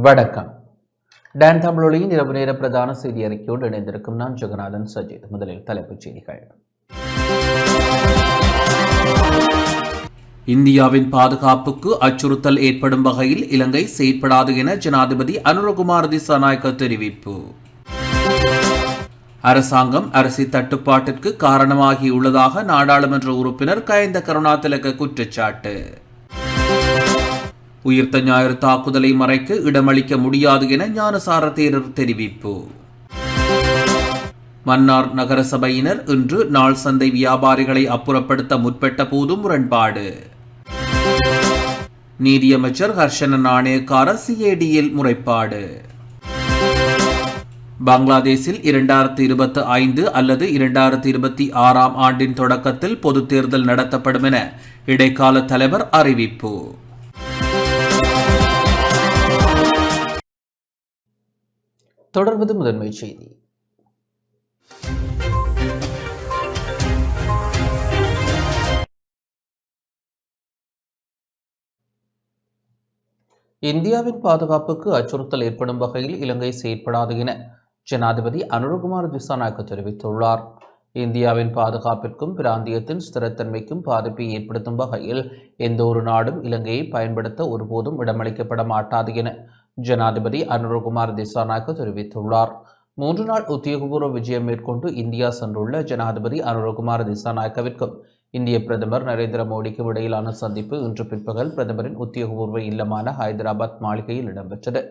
வணக்கம். டான் தமிழொலியின் இரவு நேர பிரதான செய்தி அறிக்கையோடு இணைந்திருக்கும் நான் ஜெகநாதன் சஜித். முதலில் தலைப்புச் செய்திகள். இந்தியாவின் பாதுகாப்புக்கு அச்சுறுத்தல் ஏற்படும் வகையில் இலங்கை செயற்படாது என ஜனாதிபதி அனுரகுமார் திசாநாயக்க தெரிவிப்பு. அரசாங்கம் அரசியல் தட்டுப்பாட்டிற்கு காரணமாகியுள்ளதாக நாடாளுமன்ற உறுப்பினர் கயந்த கருணாதிலக குற்றச்சாட்டு. உயிர்த்த ஞாயிறு தாக்குதலை மறைக்க இடமளிக்க முடியாது என ஞானசார தேரர் தெரிவிப்பு. மன்னார் நகரசபையினர் இன்று நாள் சந்தை வியாபாரிகளை அப்புறப்படுத்த முற்பட்ட போது முரண்பாடு. நீதியமைச்சர் ஹர்ஷன நாணயக்கார சிஏடியில் முறைப்பாடு. பங்களாதேஷில் 2025 அல்லது 2026 ஆண்டின் தொடக்கத்தில் பொது தேர்தல் நடத்தப்படும் என இடைக்கால தலைவர் அறிவிப்பு. தொடர்வது முதன்மை செய்தி. இந்தியாவின் பாதுகாப்புக்கு அச்சுறுத்தல் ஏற்படும் வகையில் இலங்கை செயற்படாது என ஜனாதிபதி அனுரகுமார் திசாநாயக்க தெரிவித்துள்ளார். இந்தியாவின் பாதுகாப்பிற்கும் பிராந்தியத்தின் ஸ்திரத்தன்மைக்கும் பாதிப்பை ஏற்படுத்தும் வகையில் எந்த ஒரு நாடும் இலங்கையை பயன்படுத்த ஒருபோதும் இடமளிக்கப்பட மாட்டாது என ஜனாதிபதி அனுரகுமார் திசாநாயக்க தெரிவித்துள்ளார். 3 நாள் உத்தியோகபூர்வ விஜயம் மேற்கொண்டு இந்தியா சென்றுள்ள ஜனாதிபதி அனுரகுமார் திசாநாயக்கவிற்கும் இந்திய பிரதமர் நரேந்திர மோடிக்கும் இடையிலான சந்திப்பு இன்று பிற்பகல் பிரதமரின் உத்தியோகபூர்வ இல்லமான ஹைதராபாத் மாளிகையில் இடம்பெற்றது.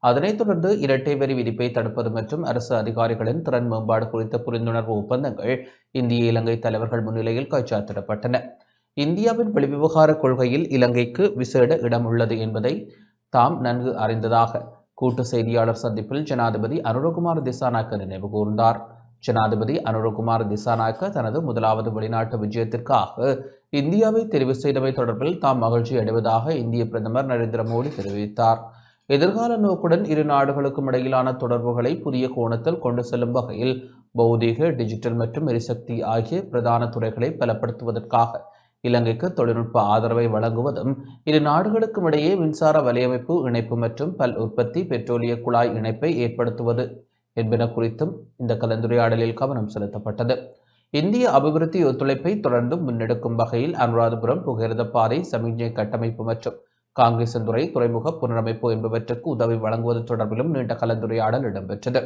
அதனைத் தொடர்ந்து இரட்டை வரி விதிப்பை தடுப்பது மற்றும் அரசு அதிகாரிகளின் திறன் மேம்பாடு குறித்த புரிந்துணர்வு ஒப்பந்தங்கள் இந்திய இலங்கை தலைவர்கள் முன்னிலையில் கைச்சாத்திடப்பட்டன. இந்தியாவின் வெளிவிவகார கொள்கையில் இலங்கைக்கு விசேட இடம் உள்ளது என்பதை தாம் நன்கு அறிந்ததாக கூட்டு செய்தியாளர் சந்திப்பில் ஜனாதிபதி அனுரகுமார் திசாநாயக்க நினைவு கூர்ந்தார். ஜனாதிபதி அனுரகுமார் திசாநாயக்க தனது முதலாவது வெளிநாட்டு விஜயத்திற்காக இந்தியாவை தெரிவு செய்தவை தொடர்பில் தாம் மகிழ்ச்சி அடைவதாக இந்திய பிரதமர் நரேந்திர மோடி தெரிவித்தார். எதிர்கால நோக்குடன் இரு நாடுகளுக்கும் இடையிலான தொடர்புகளை புதிய கோணத்தில் கொண்டு செல்லும் வகையில் பௌதீக, டிஜிட்டல் மற்றும் எரிசக்தி ஆகிய பிரதான துறைகளை பலப்படுத்துவதற்காக இலங்கைக்கு தொழில்நுட்ப ஆதரவை வழங்குவதும், இரு நாடுகளுக்கும் இடையே மின்சார வலையமைப்பு இணைப்பு மற்றும் பல் உற்பத்தி பெட்ரோலிய குழாய் இணைப்பை ஏற்படுத்துவது என்பன குறித்தும் இந்த கலந்துரையாடலில் கவனம் செலுத்தப்பட்டது. இந்திய அபிவிருத்தி ஒத்துழைப்பை தொடர்ந்து முன்னெடுக்கும் வகையில் அனுராதபுரம் புகையிரத பாதை சமிக்ஞை கட்டமைப்பு மற்றும் காங்கேசன்துறை துறைமுக புனரமைப்பு என்பவற்றுக்கு உதவி வழங்குவது தொடர்பிலும் நீண்ட கலந்துரையாடல் இடம்பெற்றது.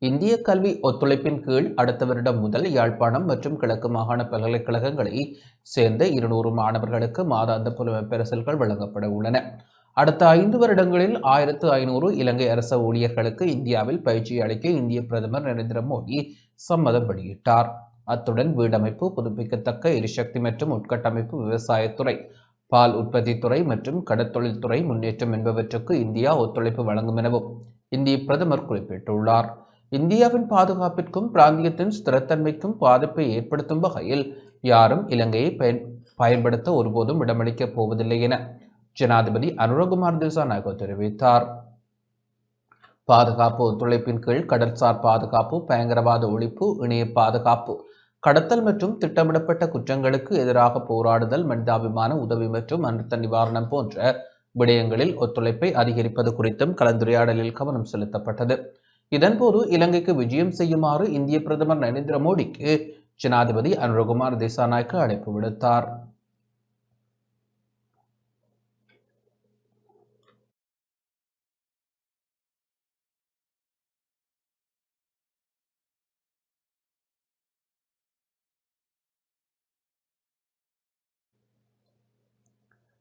இந்திய கல்வி ஒத்துழைப்பின் கீழ் அடுத்த வருடம் முதல் யாழ்ப்பாணம் மற்றும் கிழக்கு மாகாண பல்கலைக்கழகங்களை சேர்ந்த 200 மாணவர்களுக்கு மாதாந்த புலமைப்பரிசில்கள் வழங்கப்பட உள்ளன. அடுத்த 5 வருடங்களில் 1500 இலங்கை அரச ஊழியர்களுக்கு இந்தியாவில் பயிற்சி அளிக்க இந்திய பிரதமர் நரேந்திர மோடி சம்மதம் வெளியிட்டார். அத்துடன் வீடமைப்பு, புதுப்பிக்கத்தக்க எரிசக்தி மற்றும் உட்கட்டமைப்பு, விவசாயத்துறை, பால் உற்பத்தித்துறை மற்றும் கடற்தொழில்துறை முன்னேற்றம் என்பவற்றுக்கு இந்தியா ஒத்துழைப்பு வழங்கும் எனவும் இந்திய பிரதமர் குறிப்பிட்டுள்ளார். இந்தியாவின் பாதுகாப்பிற்கும் பிராந்தியத்தின் ஸ்திரத்தன்மைக்கும் பாதிப்பை ஏற்படுத்தும் வகையில் யாரும் இலங்கையை பயன்படுத்த ஒருபோதும் இடமளிக்கப் போவதில்லை என ஜனாதிபதி அனுரகுமார் திசாநாயக்க தெரிவித்தார். பாதுகாப்பு ஒத்துழைப்பின் கீழ் கடற்சார் பாதுகாப்பு, பயங்கரவாத ஒழிப்பு, இணைய பாதுகாப்பு, கடத்தல் மற்றும் திட்டமிடப்பட்ட குற்றங்களுக்கு எதிராக போராடுதல், மனிதாபிமான உதவி மற்றும் அனர்த்த நிவாரணம் போன்ற விடயங்களில் ஒத்துழைப்பை அதிகரிப்பது குறித்தும் கலந்துரையாடலில் கவனம் செலுத்தப்பட்டது. இதன்போது இலங்கைக்கு விஜயம் செய்யுமாறு இந்திய பிரதமர் நரேந்திர மோடிக்கு ஜனாதிபதி அனுரகுமார் திசாநாயக்க அழைப்பு விடுத்தார்.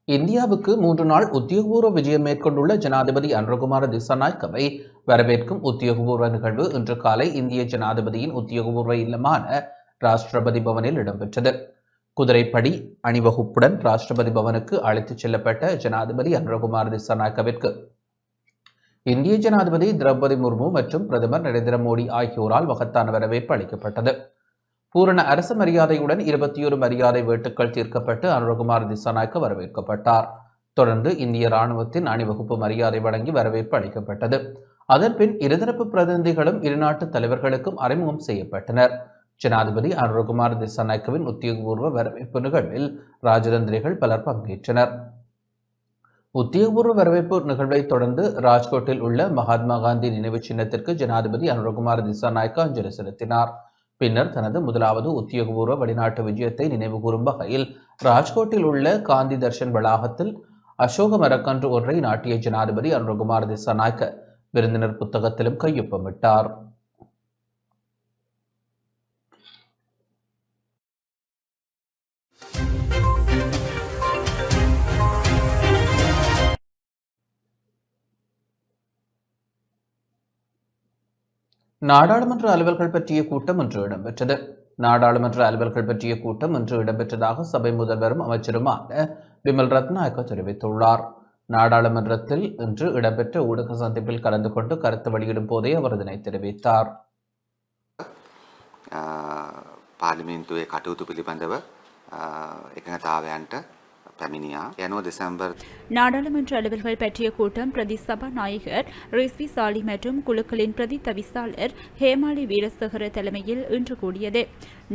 இந்தியாவுக்கு 3 நாள் உத்தியோகபூர்வ விஜயம் மேற்கொண்டுள்ள ஜனாதிபதி அனுரகுமார திசாநாயக்கவை வரவேற்கும் உத்தியோகபூர்வ நிகழ்வு இன்று காலை இந்திய ஜனாதிபதியின் உத்தியோகபூர்வ இல்லமான ராஷ்டிரபதி பவனில் இடம்பெற்றது. குதிரைப்படி அணிவகுப்புடன் ராஷ்டிரபதி பவனுக்கு அழைத்துச் செல்லப்பட்ட ஜனாதிபதி அனுரகுமார் திசாநாயக்கவிற்கு இந்திய ஜனாதிபதி திரௌபதி முர்மு மற்றும் பிரதமர் நரேந்திர மோடி ஆகியோரால் மகத்தான வரவேற்பு அளிக்கப்பட்டது. பூரண அரச மரியாதையுடன் 21 மரியாதை வேட்டுக்கள் தீர்க்கப்பட்டு அனுரகுமார் திசாநாயக்க வரவேற்கப்பட்டார். தொடர்ந்து இந்திய ராணுவத்தின் அணிவகுப்பு மரியாதை வழங்கி வரவேற்பு அளிக்கப்பட்டது. அதன்பின் இருதரப்பு பிரதிநிதிகளும் இருநாட்டு தலைவர்களுக்கும் அறிமுகம் செய்யப்பட்டனர். ஜனாதிபதி அனுரகுமார் திசாநாயக்கவின் உத்தியோகபூர்வ வரவேற்பு நிகழ்வில் ராஜதந்திரிகள் பலர் பங்கேற்றனர். உத்தியோகபூர்வ வரவேற்பு நிகழ்வை தொடர்ந்து ராஜ்கோட்டில் உள்ள மகாத்மா காந்தி நினைவு சின்னத்திற்கு ஜனாதிபதி அனுரகுமார் திசாநாயக்க அஞ்சலி செலுத்தினார். பின்னர் தனது முதலாவது உத்தியோகபூர்வ வெளிநாட்டு விஜயத்தை நினைவுகூரும் வகையில் ராஜ்கோட்டில் உள்ள காந்தி தர்ஷன் வளாகத்தில் அசோக மரக்கன்று ஒன்றை நாட்டிய ஜனாதிபதி அனுரகுமார் திசாநாயக்க விருந்தினர் புத்தகத்திலும் கையொப்பமிட்டார். நாடாளுமன்ற அலுவல்கள் பற்றிய கூட்டம் இன்று இடம்பெற்றது. நாடாளுமன்ற அலுவல்கள் பற்றிய கூட்டம் இன்று இடம்பெற்றதாக சபை முதல்வரும் அமைச்சருமான விமல் ரத்நாயக்க தெரிவித்துள்ளார். நாடாளுமன்றத்தில் இன்று இடம்பெற்ற ஊடக சந்திப்பில் கலந்து கொண்டு கருத்து வெளியிடும் போதே அவர் இதனை தெரிவித்தார். පාර්ලිමේන්තුවේ කටයුතු පිළිබඳව එකඟතාවයන්ට පැමිණියා. යනුව දෙසැම්බර් நாடாளுமன்ற அலுவல்கள் பற்றிய கூட்டம் பிரதி சபாநாயகர் ரிஸ்வி சாலி மற்றும் குழுக்களின் பிரதி தவிசாளர் ஹேமாலி வீரசேகர தலைமையில் இன்று கூடியது.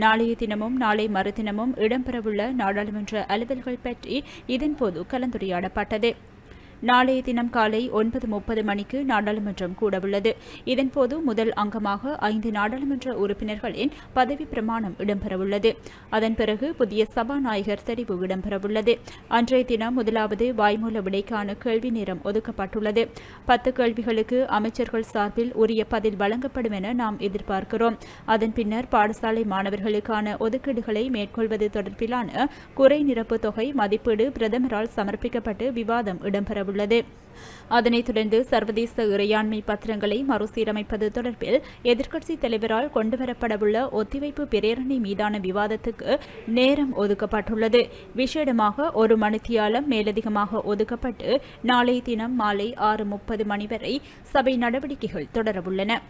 நாளைய தினமும் நாளை மறுதினமும் இடம்பெறவுள்ள நாடாளுமன்ற அலுவல்கள் பற்றி இதன்போது கலந்துரையாடப்பட்டது. நாளைய தினம் காலை 9:30 மணிக்கு நாடாளுமன்றம் கூடவுள்ளது. இதன்போது முதல் அங்கமாக 5 நாடாளுமன்ற உறுப்பினர்களின் பதவி பிரமாணம் இடம்பெறவுள்ளது. அதன் பிறகு புதிய சபாநாயகர் தெரிவு இடம்பெறவுள்ளது. அன்றைய தினம் முதலாவது வாய்மூல விடைக்கான கேள்வி நேரம் ஒதுக்கப்பட்டுள்ளது. 10 கேள்விகளுக்கு அமைச்சர்கள் சார்பில் உரிய பதில் வழங்கப்படும் என நாம் எதிர்பார்க்கிறோம். அதன் பின்னர் பாடசாலை மாணவர்களுக்கான ஒதுக்கீடுகளை மேற்கொள்வது தொடர்பிலான குறை நிரப்பு தொகை மதிப்பீடு பிரதமரால் சமர்ப்பிக்கப்பட்டு விவாதம் இடம்பெற உள்ளது. அதனைத் தொடர்ந்து சர்வதேச இறையாண்மை பத்திரங்களை மறுசீரமைப்பது தொடர்பில் எதிர்க்கட்சித் தலைவரால் கொண்டுவரப்படவுள்ள ஒத்திவைப்பு பிரேரணை மீதான விவாதத்துக்கு நேரம் ஒதுக்கப்பட்டுள்ளது. விசேடமாக 1 மணித்தியாலம் மேலதிகமாக ஒதுக்கப்பட்டு நாளைய தினம் மாலை 6:30 மணி வரை சபை நடவடிக்கைகள் தொடரவுள்ளன.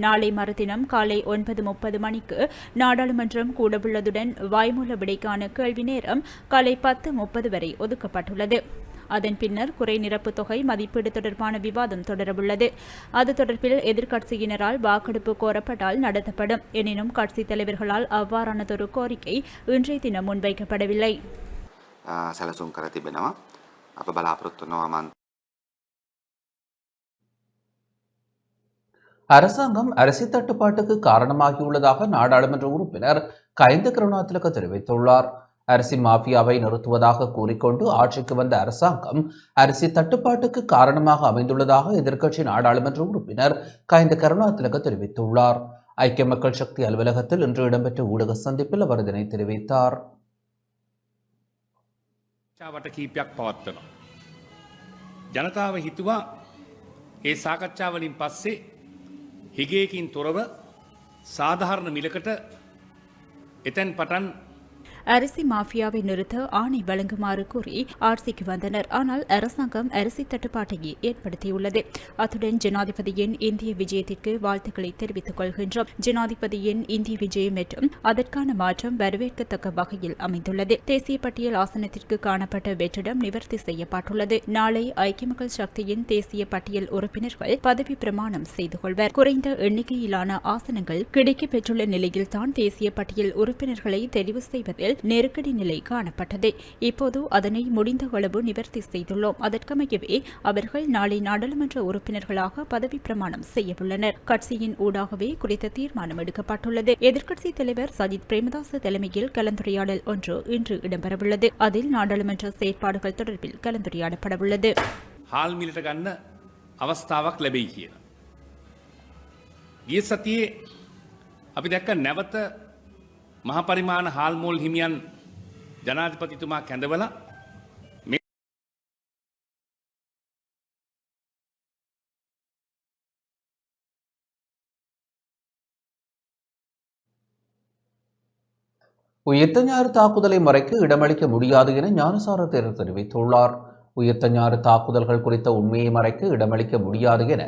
நாளை மறுதினம் காலை 9:30 மணிக்கு நாடாளுமன்றம் கூடவுள்ளதுடன் வாய்மூல விடைக்கான கேள்வி நேரம் காலை 10:30 வரை ஒதுக்கப்பட்டுள்ளது. அதன் பின்னர் குறை நிரப்பு தொகை மதிப்பீடு தொடர்பான விவாதம் தொடரவுள்ளது. அது தொடர்பில் எதிர்க்கட்சியினரால் வாக்கெடுப்பு கோரப்பட்டால் நடத்தப்படும். எனினும் கட்சித் தலைவர்களால் அவ்வாறானதொரு கோரிக்கை இன்றைய தினம் முன்வைக்கப்படவில்லை. සැලසුම් කර තිබෙනවා. අප බලාපොරොත්තු වෙනවා. அரசாங்கம் அரிசி தட்டுப்பாட்டுக்கு காரணமாகியுள்ளதாக நாடாளுமன்ற உறுப்பினர் கயந்த கருணாதிலக தெரிவித்துள்ளார். அரிசி மாஃபியாவை நிறுத்துவதாக கூறிக்கொண்டு ஆட்சிக்கு வந்த அரசாங்கம் அரிசி தட்டுப்பாட்டுக்கு காரணமாக அமைந்துள்ளதாக எதிர்க்கட்சி நாடாளுமன்ற உறுப்பினர் கயந்த கருணாதிலக தெரிவித்துள்ளார். ஐக்கிய மக்கள் சக்தி அலுவலகத்தில் இன்று இடம்பெற்ற ஊடக சந்திப்பில் அவர் இதனை தெரிவித்தார். ජනතාව හිතුවා ඒ සාකච්ඡාවලින් පස්සේ හිගේකින් තොරව සාධාරණ මිලකට එතැන් පටන් அரிசி மாஃபியாவை நிறுத்த ஆணை வழங்குமாறு கூறி ஆட்சிக்கு வந்தனர். ஆனால் அரசாங்கம் அரிசி தட்டுப்பாட்டையே ஏற்படுத்தியுள்ளது. அத்துடன் ஜனாதிபதியின் இந்திய விஜயத்திற்கு வாழ்த்துக்களை தெரிவித்துக் கொள்கின்றோம். ஜனாதிபதியின் இந்திய விஜயம் மற்றும் அதற்கான மாற்றம் வரவேற்கத்தக்க வகையில் அமைந்துள்ளது. தேசிய பட்டியல் ஆசனத்திற்கு காணப்பட்ட வெற்றிடம் நிவர்த்தி செய்யப்பட்டுள்ளது. நாளை ஐக்கிய மக்கள் சக்தியின் தேசிய பட்டியல் உறுப்பினர்கள் பதவி பிரமாணம் செய்து கொள்வர். குறைந்த எண்ணிக்கையிலான ஆசனங்கள் கிடைக்கப் பெற்றுள்ள நிலையில்தான் தேசிய பட்டியல் உறுப்பினர்களை தெரிவு செய்வதில் நெருக்கடி நிலை காணப்பட்டது. இப்போது அதனை முடிந்த அளவு நிவர்த்தி செய்துள்ளோம். அதற்கமையவே அவர்கள் நாளை நாடாளுமன்ற உறுப்பினர்களாக பதவி பிரமாணம் செய்யவுள்ளனர். கட்சியின் ஊடாகவே குறித்த தீர்மானம் எடுக்கப்பட்டுள்ளது. எதிர்க்கட்சித் தலைவர் சஜித் பிரேமதாச தலைமையில் கலந்துரையாடல் ஒன்று இன்று இடம்பெறவுள்ளது. அதில் நாடாளுமன்ற செயற்பாடுகள் தொடர்பில் கலந்துரையாடப்படவுள்ளது. හාල් මිලට ගන්න අවස්ථාවක් ලැබෙයි කියලා. ගිය සතියේ අපි දැක්ක නැවත මහ පරිමාණ හාල් මෝල් හිමියන් ජනාධිපතිතුමා කැඳවලා உயிர்த்தஞாறு தாக்குதலை மறைக்க இடமளிக்க முடியாது என ஞானசார தேரர் தெரிவித்துள்ளார். உயிர்த்தஞாறு தாக்குதல்கள் குறித்த உண்மையை மறைக்க இடமளிக்க முடியாது என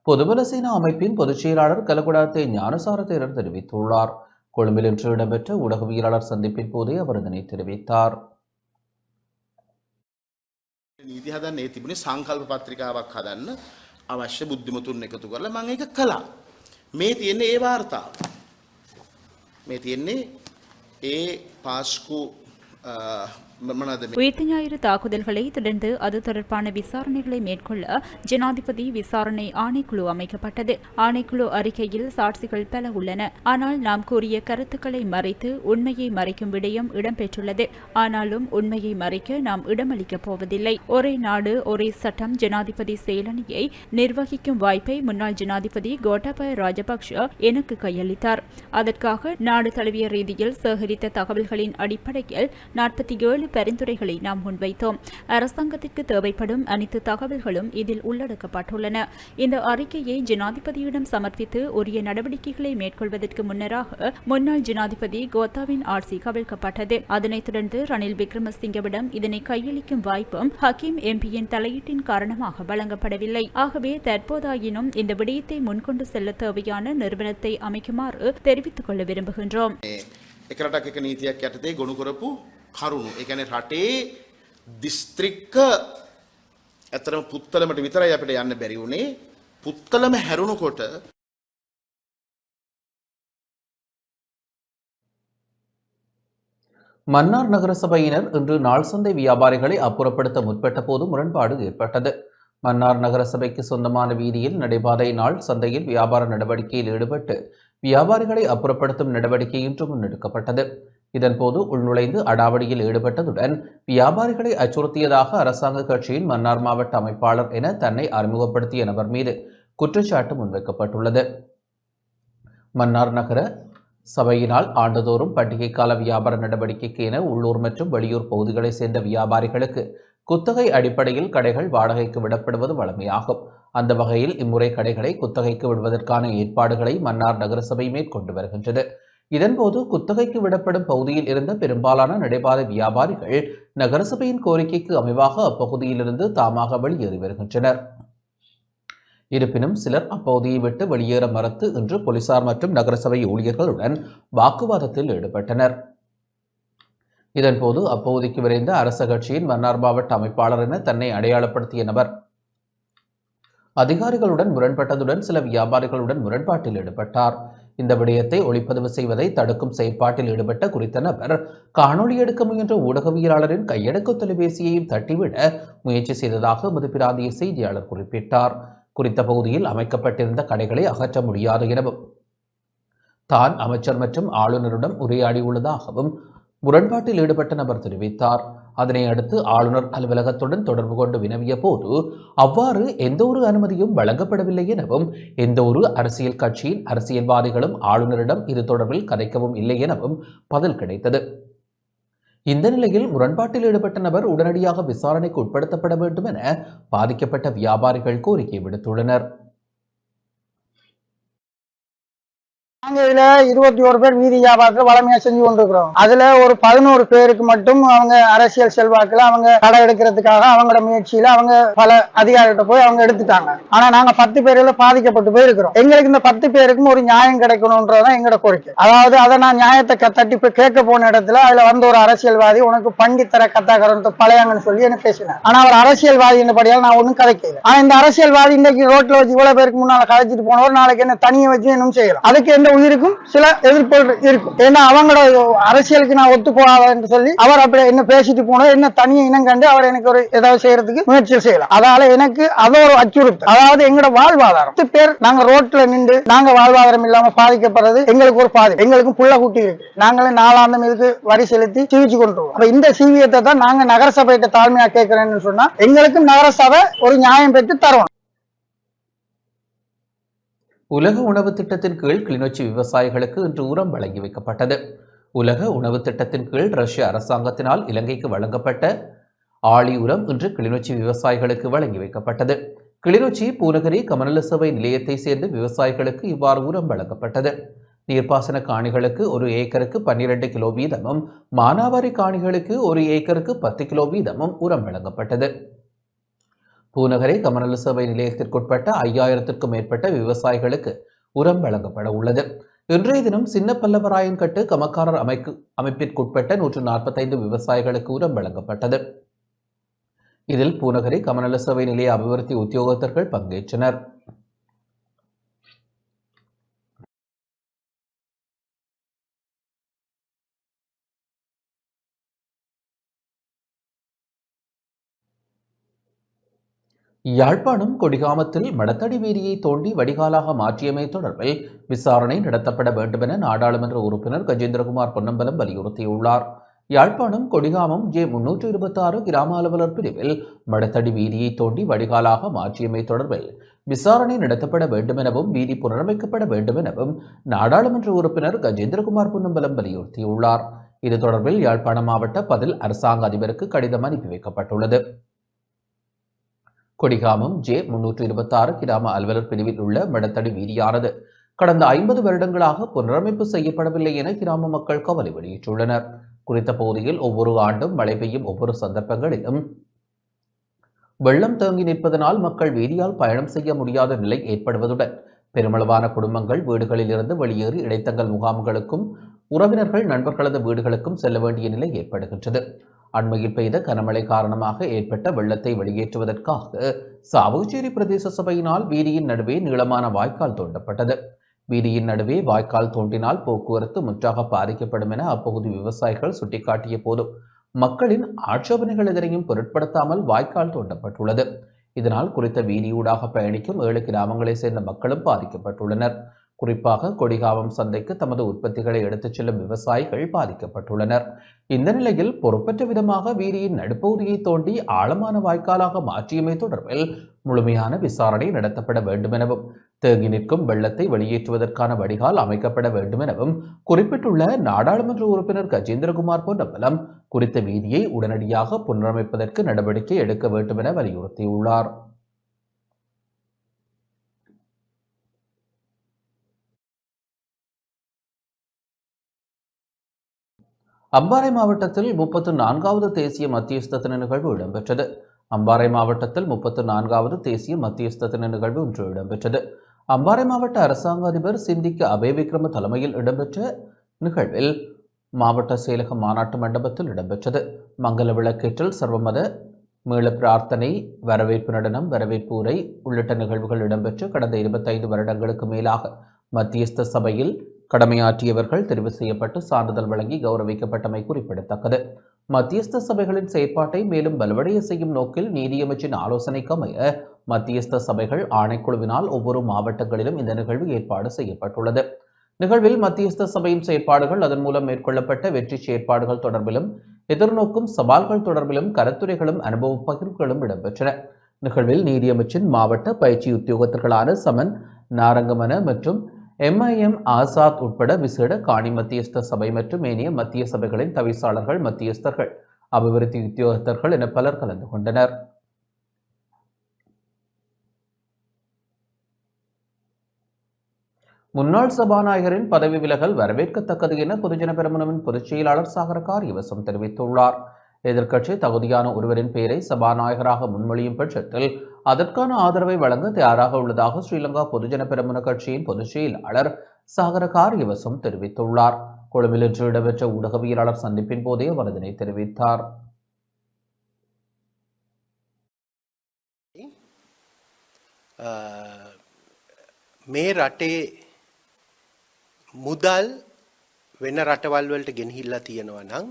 பொதுபல சேனா அமைப்பின் பொதுச் செயலாளர் கலகுடாத்தே ஞானசார தேரர் தெரிவித்துள்ளார். கொழும்பில் இன்று இடம்பெற்ற ஊடகவியலாளர் சந்திப்பின் போதே அவர் இதனை தெரிவித்தார். නීති හදන්නේ තිබුණේ සංකල්ප පත්‍රිකාවක් හදන්න අවශ්‍ය බුද්ධිමතුන් එකතු කරලා මම ඒක කළා. මේ තියෙන්නේ ඒ වාර්තාව. මේ තියෙන්නේ ඒ පාස්කු உயிர்த்த ஞாயிறு தாக்குதல்களை தொடர்ந்து அது தொடர்பான விசாரணைகளை மேற்கொள்ள ஜனாதிபதி விசாரணை ஆணைக்குழு அமைக்கப்பட்டது. ஆணைக்குழு அறிக்கையில் சாட்சிகள் பல உள்ளன. ஆனால் நாம் கூறிய கருத்துக்களை மறைத்து உண்மையை மறைக்கும் விடயம் இடம்பெற்றுள்ளது. ஆனாலும் உண்மையை மறைக்க நாம் இடமளிக்கப் போவதில்லை. ஒரே நாடு ஒரே சட்டம் ஜனாதிபதி செயலணியை நிர்வகிக்கும் வாய்ப்பை முன்னாள் ஜனாதிபதி கோட்டாபய ராஜபக்ஷ எனக்கு கையளித்தார். அதற்காக நாடு தழுவிய ரீதியில் சேகரித்த தகவல்களின் அடிப்படையில் 47 பரிந்துரைகளை நாம் முன்வைத்தோம். அரசாங்கத்திற்கு தேவைப்படும் அனைத்து தகவல்களும் இதில் உள்ளடக்கப்பட்டுள்ளன. இந்த அறிக்கையை ஜனாதிபதியிடம் சமர்ப்பித்து உரிய நடவடிக்கைகளை மேற்கொள்வதற்கு முன்னராக முன்னாள் ஜனாதிபதி கோத்தாவின் ஆட்சி கவிழ்க்கப்பட்டது. அதனைத் தொடர்ந்து ரணில் விக்ரமசிங்கவிடம் இதனை கையளிக்கும் வாய்ப்பும் ஹக்கீம் எம்பியின் தலையீட்டின் காரணமாக வழங்கப்படவில்லை. ஆகவே தற்போதாயினும் இந்த விடயத்தை முன்கொண்டு செல்ல தேவையான நிறுவனத்தை அமைக்குமாறு தெரிவித்துக் கொள்ள விரும்புகின்றோம். එකරටක් එක නීතියක් යටතේ ගොනු කරපු කරුණු. ඒ කියන්නේ රටේ දිස්ත්‍රික්ක ඇත්තටම පුත්තලමට විතරයි අපිට යන්න බැරි වුණේ. පුත්තලම හැරුණකොට மன்னார் நகரசபையினர் இன்று நாள் சந்தை வியாபாரிகளை அப்புறப்படுத்த முற்பட்ட போது முரண்பாடு ஏற்பட்டது. மன்னார் நகரசபைக்கு சொந்தமான வீதியில் நடைபாதை நாள் சந்தையில் வியாபார நடவடிக்கையில் ஈடுபட்டு வியாபாரிகளை அப்புறப்படுத்தும் நடவடிக்கை இன்று முன்னெடுக்கப்பட்டது. இதன்போது உள்நுழைந்து அடாவடியில் ஈடுபட்டதுடன் வியாபாரிகளை அச்சுறுத்தியதாக அரசாங்க கட்சியின் மன்னார் மாவட்ட அமைப்பாளர் என தன்னை அறிமுகப்படுத்திய நபர் மீது குற்றச்சாட்டு முன்வைக்கப்பட்டுள்ளது. மன்னார் நகர சபையினால் ஆண்டுதோறும் பண்டிகை கால வியாபார நடவடிக்கைக்கு என உள்ளூர் மற்றும் வெளியூர் பகுதிகளைச் சேர்ந்த வியாபாரிகளுக்கு குத்தகை அடிப்படையில் கடைகள் வாடகைக்கு விடப்படுவது வழமையாகும். அந்த வகையில் இம்முறை கடைகளை குத்தகைக்கு விடுவதற்கான ஏற்பாடுகளை மன்னார் நகரசபை மேற்கொண்டு வருகின்றது. இதன்போது குத்தகைக்கு விடப்படும் பகுதியில் இருந்த பெரும்பாலான நடைபாதை வியாபாரிகள் நகரசபையின் கோரிக்கைக்கு அமைவாக அப்பகுதியிலிருந்து தாமாக வெளியேறி வருகின்றனர். இருப்பினும் சிலர் அப்பகுதியை விட்டு வெளியேற மறுத்து இன்று போலீசார் மற்றும் நகரசபை ஊழியர்களுடன் வாக்குவாதத்தில் ஈடுபட்டனர். இதன்போது அப்பகுதிக்கு விரைந்த அரச கட்சியின் மன்னார் மாவட்ட அமைப்பாளர் என தன்னை அடையாளப்படுத்திய நபர் அதிகாரிகளுடன் முரண்பட்டதுடன் சில வியாபாரிகளுடன் முரண்பாட்டில் ஈடுபட்டார். இந்த விடயத்தை ஒளிப்பதிவு செய்வதை தடுக்கும் செயற்பாட்டில் ஈடுபட்ட குறித்த நபர் காணொலி எடுக்க முயன்ற ஊடகவியலாளரின் கையடக்க தொலைபேசியையும் தட்டிவிட முயற்சி செய்ததாக எமது பிராந்திய செய்தியாளர் குறிப்பிட்டார். குறித்த பகுதியில் அமைக்கப்பட்டிருந்த கடைகளை அகற்ற முடியாது எனவும் தான் அமைச்சர் மற்றும் ஆளுநருடன் உரையாடியுள்ளதாகவும் முரண்பாட்டில் ஈடுபட்ட நபர் தெரிவித்தார். அதனை அடுத்து ஆளுநர் அலுவலகத்துடன் தொடர்பு கொண்டு வினவிய போது அவ்வாறு எந்த ஒரு அனுமதியும் வழங்கப்படவில்லை எனவும் எந்த ஒரு அரசியல் கட்சியின் அரசியல்வாதிகளும் ஆளுநரிடம் இது தொடர்பில் கதைக்கவும் இல்லை எனவும் பதில் கிடைத்தது. இந்த நிலையில் முரண்பாட்டில் ஈடுபட்ட நபர் உடனடியாக விசாரணைக்கு உட்படுத்தப்பட வேண்டும் என பாதிக்கப்பட்ட வியாபாரிகள் கோரிக்கை விடுத்துள்ளனர். நாங்க இதுல 21 பேர் வீதி வியாபாரத்துல வளமையா செஞ்சு கொண்டிருக்கிறோம். அதுல ஒரு 11 பேருக்கு மட்டும் அவங்க அரசியல் செல்வாக்குல அவங்க கடை எடுக்கிறதுக்காக அவங்களோட முயற்சியில அவங்க பல அதிகாரிகிட்ட போய் அவங்க எடுத்துட்டாங்க. ஆனா நாங்க 10 பேர்ல பாதிக்கப்பட்டு போய் இருக்கிறோம். எங்களுக்கு இந்த 10 பேருக்கும் ஒரு நியாயம் கிடைக்கணும்ன்றதான் எங்களோட கோரிக்கை. அதாவது அதை நான் நியாயத்தை தட்டி போய் கேட்க போன இடத்துல அதுல வந்து ஒரு அரசியல்வாதி உனக்கு பண்டித்தர கத்தாக்கரன் பழையாங்கன்னு சொல்லி என்ன பேசினேன். ஆனா அவர் அரசியல்வாதி என்னபடியால் நான் ஒன்னும் கதைக்கல. ஆனா இந்த அரசியல்வாதி இன்னைக்கு ரோட்ல வச்சு இவ்வளவு பேருக்கு முன்னால கதைச்சிட்டு போனவர் நாளைக்கு என்ன தனியை வச்சு இன்னும் செய்யலாம். அதுக்கு எந்த உயிருக்கும் சில எதிர்ப்புகள் இருக்கும். ஏன்னா அவங்களோட அரசியலுக்கு நான் ஒத்து போகாத சொல்லி அவர் அப்படி என்ன பேசிட்டு போனோம் என்ன தனியை இனம் கண்டு அவர் எனக்கு ஒரு ஏதாவது செய்யறதுக்கு முயற்சி செய்யலாம். அதனால எனக்கு அது ஒரு அச்சுறுத்தல். அதாவது எங்களோட வாழ்வாதாரம் 10 பேர் நாங்க ரோட்ல நின்று நாங்க வாழ்வாதாரம் இல்லாம பாதிக்கப்படுறது எங்களுக்கு ஒரு பாதி. எங்களுக்கும் புள்ள குட்டி இருக்கு. நாங்களே நாளாந்தம் இதுக்கு வரி செலுத்தி சீவிச்சு கொண்டுருவோம். அப்ப இந்த சீவியத்தை தான் நாங்க நகரசபையிட்ட தாழ்மையா கேட்கிறேன்னு சொன்னா எங்களுக்கும் நகரசபை ஒரு நியாயம் பெற்று தருவோம். உலக உணவு திட்டத்தின் கீழ் கிளிநொச்சி விவசாயிகளுக்கு இன்று உரம் வழங்கி வைக்கப்பட்டது. உலக உணவு திட்டத்தின் கீழ் ரஷ்ய அரசாங்கத்தினால் இலங்கைக்கு வழங்கப்பட்ட ஆளி உரம் இன்று கிளிநொச்சி விவசாயிகளுக்கு வழங்கி வைக்கப்பட்டது. கிளிநொச்சி பூநகரி கமநல சேவை நிலையத்தை சேர்ந்த விவசாயிகளுக்கு இவ்வாறு உரம் வழங்கப்பட்டது. நீர்ப்பாசன காணிகளுக்கு 1 ஏக்கருக்கு 12 கிலோ வீதமும் மானாவாரி காணிகளுக்கு 1 ஏக்கருக்கு 10 கிலோ வீதமும் உரம் வழங்கப்பட்டது. பூநகரை கமநல சேவை நிலையத்திற்குட்பட்ட 5000க்கும் மேற்பட்ட விவசாயிகளுக்கு உரம் வழங்கப்பட உள்ளது. இன்றைய தினம் சின்ன பல்லவராயன்கட்டு கமக்காரர் அமைப்பிற்குட்பட்ட 145 விவசாயிகளுக்கு உரம் வழங்கப்பட்டது. இதில் பூநகரி கமநல சேவை நிலைய அபிவிருத்தி உத்தியோகத்தர்கள் பங்கேற்றனர். யாழ்ப்பாணம் கொடிகாமத்தில் மடத்தடி வீதியை தோண்டி வடிகாலாக மாற்றியமை தொடர்பில் விசாரணை நடத்தப்பட வேண்டுமென நாடாளுமன்ற உறுப்பினர் கஜேந்திரகுமார் பொன்னம்பலம் வலியுறுத்தியுள்ளார். யாழ்ப்பாணம் கொடிகாமம் J326 கிராம அலுவலர் பிரிவில் மடத்தடி வீதியை தோண்டி வடிகாலாக மாற்றியமை தொடர்பில் விசாரணை நடத்தப்பட வேண்டுமெனவும் வீதி புனரமைக்கப்பட வேண்டுமெனவும் நாடாளுமன்ற உறுப்பினர் கஜேந்திரகுமார் பொன்னம்பலம் வலியுறுத்தியுள்ளார். இது தொடர்பில் யாழ்ப்பாணம் மாவட்ட பதில் அரசாங்க அதிபருக்கு கடிதம் அனுப்பி வைக்கப்பட்டுள்ளது. கொடிகாமம் J326 கிராம அலுவலர் பிரிவில் உள்ள மடத்தடி வீதியானது கடந்த 50 வருடங்களாக புனரமைப்பு செய்யப்படவில்லை என கிராம மக்கள் கவலை வெளியிட்டுள்ளனர். குறித்த பகுதியில் ஒவ்வொரு ஆண்டும் மழை பெய்யும் ஒவ்வொரு சந்தர்ப்பங்களிலும் வெள்ளம் தேங்கி நிற்பதனால் மக்கள் வீதியால் பயணம் செய்ய முடியாத நிலை ஏற்படுவதுடன் பெருமளவான குடும்பங்கள் வீடுகளில் இருந்து வெளியேறி இடைத்தங்கல் முகாம்களுக்கும் உறவினர்கள் நண்பர்களது வீடுகளுக்கும் செல்ல வேண்டிய நிலை ஏற்படுகின்றது. அண்மையில் பெய்த கனமழை காரணமாக ஏற்பட்ட வெள்ளத்தை வெளியேற்றுவதற்காக சாவகச்சேரி பிரதேச சபையினால் வீதியின் நடுவே நீளமான வாய்க்கால் தோண்டப்பட்டது. வீதியின் நடுவே வாய்க்கால் தோண்டினால் போக்குவரத்து முற்றாக பாதிக்கப்படும் என அப்பகுதி விவசாயிகள் சுட்டிக்காட்டிய போதும் மக்களின் ஆட்சேபனைகள் எதனையும் பொருட்படுத்தாமல் வாய்க்கால் தோண்டப்பட்டுள்ளது. இதனால் குறித்த வீதியூடாக பயணிக்கும் 7 கிராமங்களை சேர்ந்த மக்களும் பாதிக்கப்பட்டுள்ளனர். குறிப்பாக கொடிகாமம் சந்தைக்கு தமது உற்பத்திகளை எடுத்துச் செல்லும் விவசாயிகள் பாதிக்கப்பட்டுள்ளனர். இந்த நிலையில் பொறுப்பற்ற விதமாக வீதியின் நடுப்பகுதியை தோண்டி ஆழமான வாய்க்காலாக மாற்றியமை தொடர்பில் முழுமையான விசாரணை நடத்தப்பட வேண்டும் எனவும் தேங்கி நிற்கும் வெள்ளத்தை வெளியேற்றுவதற்கான வடிகால் அமைக்கப்பட வேண்டும் எனவும் குறிப்பிட்டுள்ள நாடாளுமன்ற உறுப்பினர் கஜேந்திரகுமார் பொன்னம்பலம் குறித்த வீதியை உடனடியாக புனரமைப்பதற்கு நடவடிக்கை எடுக்க வேண்டும் என வலியுறுத்தியுள்ளார். அம்பாறை மாவட்டத்தில் 34வது தேசிய மத்தியஸ்த தின நிகழ்வு இடம்பெற்றது. அம்பாறை மாவட்டத்தில் 34வது தேசிய மத்தியஸ்த தின நிகழ்வு இன்று இடம்பெற்றது. அம்பாறை மாவட்ட அரசாங்க அதிபர் சிந்திக்க அபேவிக்ரம தலைமையில் இடம்பெற்ற நிகழ்வில் மாவட்ட செயலக மாநாட்டு மண்டபத்தில் இடம்பெற்றது. மங்கள விளக்கேற்றல், சர்வமத மீள பிரார்த்தனை, வரவேற்பு நடனம், வரவேற்பு உரை உள்ளிட்ட நிகழ்வுகள் இடம்பெற்று கடந்த 25 வருடங்களுக்கு மேலாக மத்தியஸ்த சபையில் கடமையாற்றியவர்கள் தெரிவு செய்யப்பட்டு சான்றிதழ் வழங்கி கௌரவிக்கப்பட்டமை குறிப்பிடத்தக்கது. மத்தியஸ்த சபைகளின் செயற்பாட்டை மேலும் வலுவடைய செய்யும் நோக்கில் நீதியமைச்சின் ஆலோசனைக்கு அமைய மத்தியஸ்த சபைகள் ஆணைக்குழுவினால் ஒவ்வொரு மாவட்டங்களிலும் இந்த நிகழ்வு ஏற்பாடு செய்யப்பட்டுள்ளது. நிகழ்வில் மத்தியஸ்த சபையின் செயற்பாடுகள், அதன் மூலம் மேற்கொள்ளப்பட்ட வெற்றி செயற்பாடுகள் தொடர்பிலும் எதிர்நோக்கும் சவால்கள் தொடர்பிலும் கருத்துரைகளும் அனுபவ பகிர்வுகளும் இடம்பெற்றன. நிகழ்வில் நீதியமைச்சின் மாவட்ட பயிற்சி உத்தியோகத்தர்களான சமன் நாரங்கமன மற்றும் MIM ஆசாத் உட்பட விசேட காணி மத்தியஸ்த சபை மற்றும் ஏனைய மத்திய சபைகளின் தவிசாளர்கள், மத்தியஸ்தர்கள், அபிவிருத்தி உத்தியோகத்தர்கள் என பலர் கலந்து கொண்டனர். முன்னாள் சபாநாயகரின் பதவி விலகல் வரவேற்கத்தக்கது என பொதுஜன பெரமுனவின் பொதுச் செயலாளர் சாகர காரியவசம் தெரிவித்துள்ளார். எதிர்க்கட்சி தகுதியான ஒருவரின் பெயரை சபாநாயகராக முன்மொழியும் பட்சத்தில் அதற்கான ஆதரவை வழங்க தயாராக உள்ளதாக ஸ்ரீலங்கா பொதுஜன பெரமுன கட்சியின் பொதுச் செயலாளர் சாகர காரியவசம் தெரிவித்துள்ளார். கொழும்பில் இன்று இடம்பெற்ற ஊடகவியலாளர் சந்திப்பின் போதே அவர் இதனை தெரிவித்தார். මේ රටේ මුදල් වෙන රටවල් වලට ගෙනහිල්ලා තියෙනවා නම්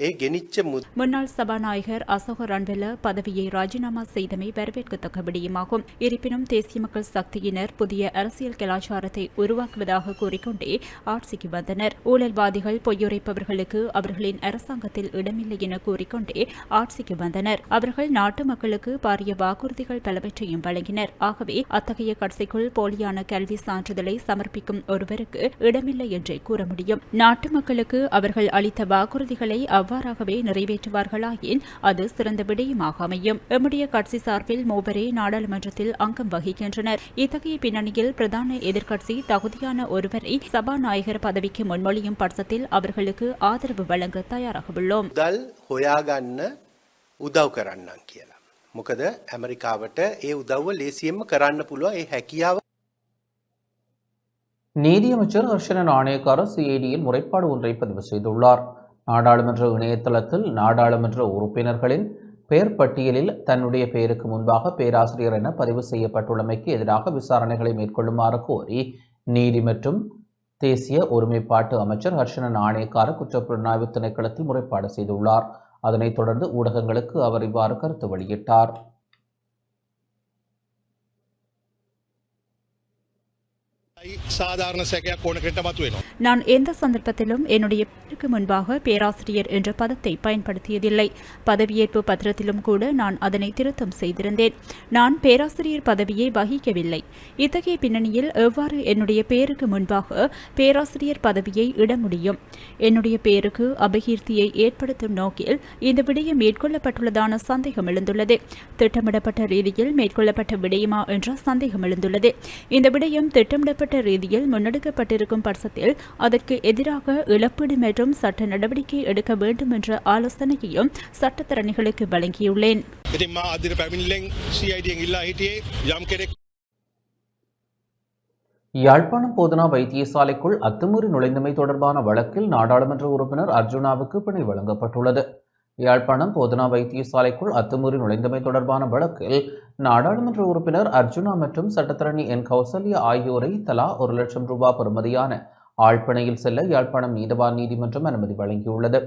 ඒ ගෙනිච්ච முன்னாள் சபாநாயகர் அசோக ரன்வெல பதவியை ராஜினாமா செய்தமை வரவேற்கத்தக்க விடயமாகும். இருப்பினும் தேசிய மக்கள் சக்தியினர் புதிய அரசியல் கலாச்சாரத்தை உருவாக்குவதாக கூறிக்கொண்டே ஆட்சிக்கு வந்தனர். ஊழல்வாதிகள், பொய்யுரைப்பவர்களுக்கு அவர்களின் அரசாங்கத்தில் இடமில்லை என கூறிக்கொண்டே ஆட்சிக்கு வந்தனர். அவர்கள் நாட்டு மக்களுக்கு பாரிய வாக்குறுதிகள் பலவற்றையும் வழங்கினர். ஆகவே அத்தகைய கட்சிக்குள் போலியான கல்வி சான்றிதழை சமர்ப்பிக்கும் ஒருவருக்கு இடமில்லை என்றே கூற முடியும். நாட்டு மக்களுக்கு அவர்கள் அளித்த வாக்குறுதிகளை அவ்வாறாகவே நிறைவேற்றுவார்களாயின் அது சிறந்த விடயமாக அமையும். எம்முடைய கட்சி சார்பில் 3 நாடாளுமன்றத்தில் அங்கம் வகிக்கின்றனர். இத்தகைய பின்னணியில் பிரதான எதிர்க்கட்சி தகுதியான ஒருவரை சபாநாயகர் பதவிக்கு முன்மொழியும் பட்சத்தில் அவர்களுக்கு ஆதரவு வழங்க தயாராக உள்ளோம். මුදල් හොයාගන්න උදව් කරන්නම් කියලා. මොකද ඇමරිකාවට ඒ උදව්ව ලේසියෙන්ම කරන්න පුළුවන්. ඒ හැකියාව நீதியமைச்சர் ஹர்ஷன நாணயக்கார CIDயில் முறைப்பாடு ஒன்றை பதிவு செய்துள்ளார். நாடாளுமன்ற இணையதளத்தில் நாடாளுமன்ற உறுப்பினர்களின் பெயர் பட்டியலில் தன்னுடைய பெயருக்கு முன்பாக பேராசிரியர் என பதிவு செய்யப்பட்டுள்ளமைக்கு எதிராக விசாரணைகளை மேற்கொள்ளுமாறு கோரி நீதி மற்றும் தேசிய ஒருமைப்பாட்டு அமைச்சர் ஹர்ஷன நாணயக்கார குற்றப்புலனாய்வு திணைக்களத்தில் முறைப்பாடு செய்துள்ளார். அதனைத் தொடர்ந்து ஊடகங்களுக்கு அவர் இவ்வாறு கருத்து வெளியிட்டார். நான் எந்த சந்தர்ப்பத்திலும் என்னுடைய பெயருக்கு முன்பாக பேராசிரியர் என்ற பதத்தை பயன்படுத்தியதில்லை. பதவியேற்பு பத்திரத்திலும் கூட நான் அதனை திருத்தம் செய்திருந்தேன். நான் பேராசிரியர் பதவியை வகிக்கவில்லை. இத்தகைய பின்னணியில் எவ்வாறு என்னுடைய பெயருக்கு முன்பாக பேராசிரியர் பதவியை இட முடியும்? என்னுடைய பெயருக்கு அபகீர்த்தியை ஏற்படுத்தும் நோக்கில் இந்த விடயம் மேற்கொள்ளப்பட்டுள்ளதான சந்தேகம் எழுந்துள்ளது. திட்டமிடப்பட்ட ரீதியில் மேற்கொள்ளப்பட்ட விடயமா என்ற சந்தேகம் எழுந்துள்ளது. இந்த விடயம் திட்டமிடப்பட்ட ரீதியில் முன்னெடுக்கப்பட்டிருக்கும் பட்சத்தில் அதற்கு எதிராக இழப்பீடு மற்றும் சட்ட நடவடிக்கை எடுக்க வேண்டும் என்ற ஆலோசனையையும் சட்டத்தரணிகளுக்கு வழங்கியுள்ளேன். யாழ்ப்பாணம் போதனா வைத்தியசாலைக்குள் அத்துமீறி நுழைந்தமை தொடர்பான வழக்கில் நாடாளுமன்ற உறுப்பினர் அர்ஜுனாவுக்கு பிணை வழங்கப்பட்டுள்ளது. யாழ்ப்பாணம் போதனா வைத்தியசாலைக்குள் அத்துமீறி நுழைந்தமை தொடர்பான வழக்கில் நாடாளுமன்ற உறுப்பினர் அர்ஜுனா மற்றும் சட்டத்தரணி என் கௌசல்யா ஆகியோரை தலா 1 லட்சம் ரூபாய் பெறுமதியான ஆழ்பிணையில் செல்ல யாழ்ப்பாணம் நீதவான் நீதிமன்றம் அனுமதி வழங்கியுள்ளது.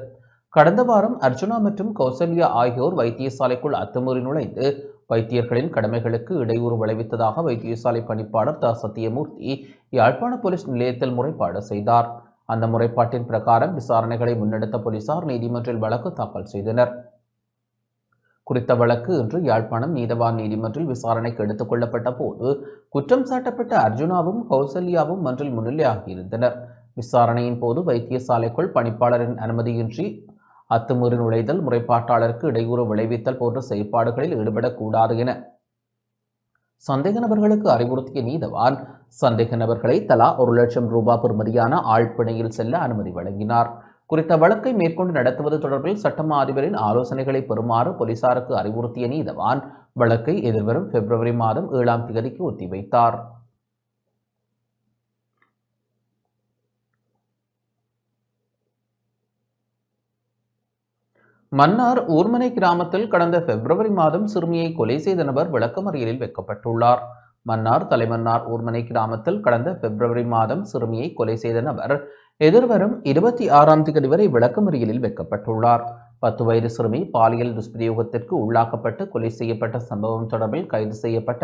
கடந்த வாரம் அர்ஜுனா மற்றும் கௌசல்யா ஆகியோர் வைத்தியசாலைக்குள் அத்துமீறி நுழைந்து வைத்தியர்களின் கடமைகளுக்கு இடையூறு விளைவித்ததாக வைத்தியசாலை பணிப்பாளர் த சத்தியமூர்த்தி யாழ்ப்பாண போலீஸ் நிலையத்தில் முறைப்பாடு செய்தார். அந்த முறைப்பாட்டின் பிரகாரம் விசாரணைகளை முன்னெடுத்த போலீசார் நீதிமன்றில் வழக்கு தாக்கல் செய்தனர். குறித்த வழக்கு இன்று யாழ்ப்பாணம் நீதவான் நீதிமன்றில் விசாரணைக்கு எடுத்துக் கொள்ளப்பட்ட போது குற்றம் சாட்டப்பட்ட அர்ஜுனாவும் கௌசல்யாவும் மன்றில் முன்னிலையாகியிருந்தனர். விசாரணையின் போது வைத்தியசாலைக்குள் பணிப்பாளரின் அனுமதியின்றி அத்துமீறி நுழைதல், முறைப்பாட்டாளருக்கு இடையூறு விளைவித்தல் போன்ற செயற்பாடுகளில் ஈடுபடக்கூடாது என சந்தேக நபர்களுக்கு அறிவுறுத்திய நீதவான் சந்தேக நபர்களை தலா 1 லட்சம் ரூபாய் பெறுமதியான ஆழ்பிணையில் செல்ல அனுமதி வழங்கினார். குறித்த வழக்கை மேற்கொண்டு நடத்துவது தொடர்பில் சட்டமா அதிபரின் ஆலோசனைகளை பெறுமாறு போலீசாருக்கு அறிவுறுத்திய நீதவான் வழக்கை எதிர்வரும் பிப்ரவரி மாதம் 7ஆம் தேதிக்கு ஒத்திவைத்தார். மன்னார் ஊர்மனை கிராமத்தில் கடந்த பிப்ரவரி மாதம் சிறுமியை கொலை செய்த நபர் விளக்கமறியலில் வைக்கப்பட்டுள்ளார். மன்னார் தலைமன்னார் ஊர்மனை கிராமத்தில் கடந்த பிப்ரவரி மாதம் சிறுமியை கொலை செய்த நபர் எதிர்வரும் 26ஆம் தேதி வரை விளக்கமறியலில் வைக்கப்பட்டுள்ளார். 10 வயது சிறுமி பாலியல் துஷ்பிரயோகத்திற்கு உள்ளாக்கப்பட்டு கொலை செய்யப்பட்ட சம்பவம் தொடர்பில் கைது செய்யப்பட்ட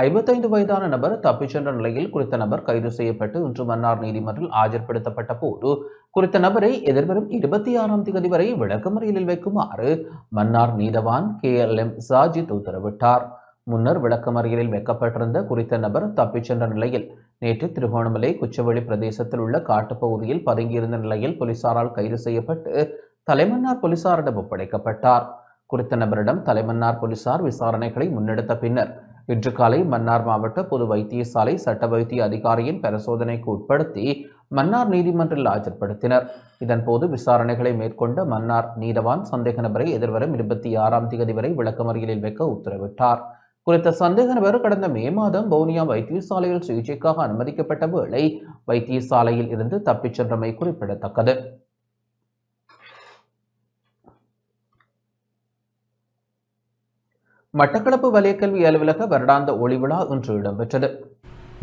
55 வயதான நபர் தப்பிச் சென்ற நிலையில் குறித்த நபர் கைது செய்யப்பட்டு இன்று மன்னார் நீதிமன்றில் ஆஜர்படுத்தப்பட்ட போது குறித்த நபரை எதிர்வரும் 26ஆம் தேதி வரை விளக்கமறியலில் வைக்குமாறு மன்னார் நீதவான் KLM சாஜித் உத்தரவிட்டார். முன்னர் விளக்கமறியலில் வைக்கப்பட்டிருந்த குறித்த நபர் தப்பிச் சென்ற நிலையில் நேற்று திருகோணமலை குச்சவெளி பிரதேசத்தில் உள்ள காட்டுப்பகுதியில் பதுங்கியிருந்த நிலையில் போலீசாரால் கைது செய்யப்பட்டு தலைமன்னார் போலீசாரிடம் ஒப்படைக்கப்பட்டார். குறித்த நபரிடம் தலைமன்னார் போலீசார் விசாரணைகளை முன்னெடுத்த பின்னர் இன்று காலை மன்னார் மாவட்ட பொது வைத்தியசாலை சட்ட வைத்திய அதிகாரியின் பரிசோதனைக்கு உட்படுத்தி மன்னார் நீதிமன்றில் ஆஜர்படுத்தினர். இதன்போது விசாரணைகளை மேற்கொண்ட மன்னார் நீதவான் சந்தேக நபரை எதிர்வரும் 26ஆம் தேதி வரை விளக்கமறியலில் வைக்க உத்தரவிட்டார். குறித்த சந்தேக நபர் கடந்த மே மாதம் வவுனியா வைத்தியசாலையில் சிகிச்சைக்காக அனுமதிக்கப்பட்ட வேளை வைத்தியசாலையில் இருந்து தப்பிச் சென்றமை குறிப்பிடத்தக்கது. மட்டக்களப்பு வலயக்கல்வி அலுவலக வருடாந்த ஒளிவிழா இன்று இடம்பெற்றது.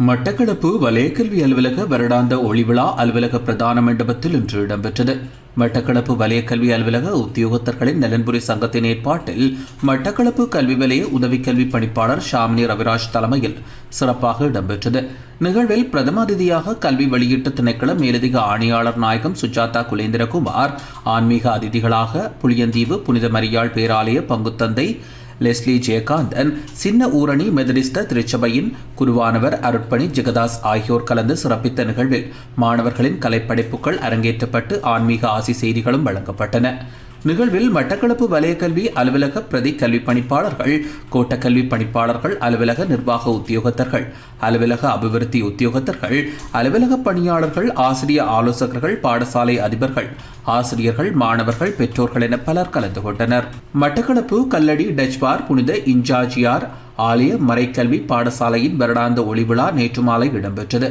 மட்டக்களப்பு வலயக்கல்வி அலுவலக வருடாந்த ஒளிவிழா அலுவலக பிரதான மண்டபத்தில் இன்று இடம்பெற்றது. மட்டக்களப்பு வலயக்கல்வி அலுவலக உத்தியோகத்தர்களின் நலன்புரி சங்கத்தின் ஏற்பாட்டில் மட்டக்களப்பு கல்வி வலய உதவி கல்வி பணிப்பாளர் ஷாமினி ரவிராஜ் தலைமையில் சிறப்பாக இடம்பெற்றது. நிகழ்வில் பிரதம அதிதியாக கல்வி வெளியீட்டு திணைக்கள மேலதிக ஆணையாளர் நாயகம் சுஜாதா குலேந்திரகுமார், ஆன்மீக அதிதிகளாக புளியந்தீவு புனித மரியாள் பேராலய பங்குத்தந்தை லெஸ்லி ஜெயகாந்தன், சின்ன ஊரணி மெதடிஸ்த திருச்சபையின் குருவானவர் அருட்பணி ஜெகதாஸ் ஆகியோர் கலந்து சிறப்பித்த நிகழ்வில் மாணவர்களின் கலைப்படைப்புகள் அரங்கேற்றப்பட்டு ஆன்மீக ஆசி செய்திகளும் வழங்கப்பட்டன. நிகழ்வில் மட்டக்களப்பு வலயக்கல்வி அலுவலக பிரதி கல்வி பணிப்பாளர்கள், கோட்டக்கல்வி பணிப்பாளர்கள், அலுவலக நிர்வாக உத்தியோகத்தர்கள், அலுவலக அபிவிருத்தி உத்தியோகத்தர்கள், அலுவலக பணியாளர்கள், ஆசிரிய ஆலோசகர்கள், பாடசாலை அதிபர்கள், ஆசிரியர்கள், மாணவர்கள், பெற்றோர்கள் என பலர் கலந்து கொண்டனர். மட்டக்களப்பு கல்லடி டச்பார் புனித இஞ்சாஜியார் ஆலய மறைக்கல்வி பாடசாலையின் வருடாந்த ஒளிவிழா நேற்று மாலை இடம்பெற்றது.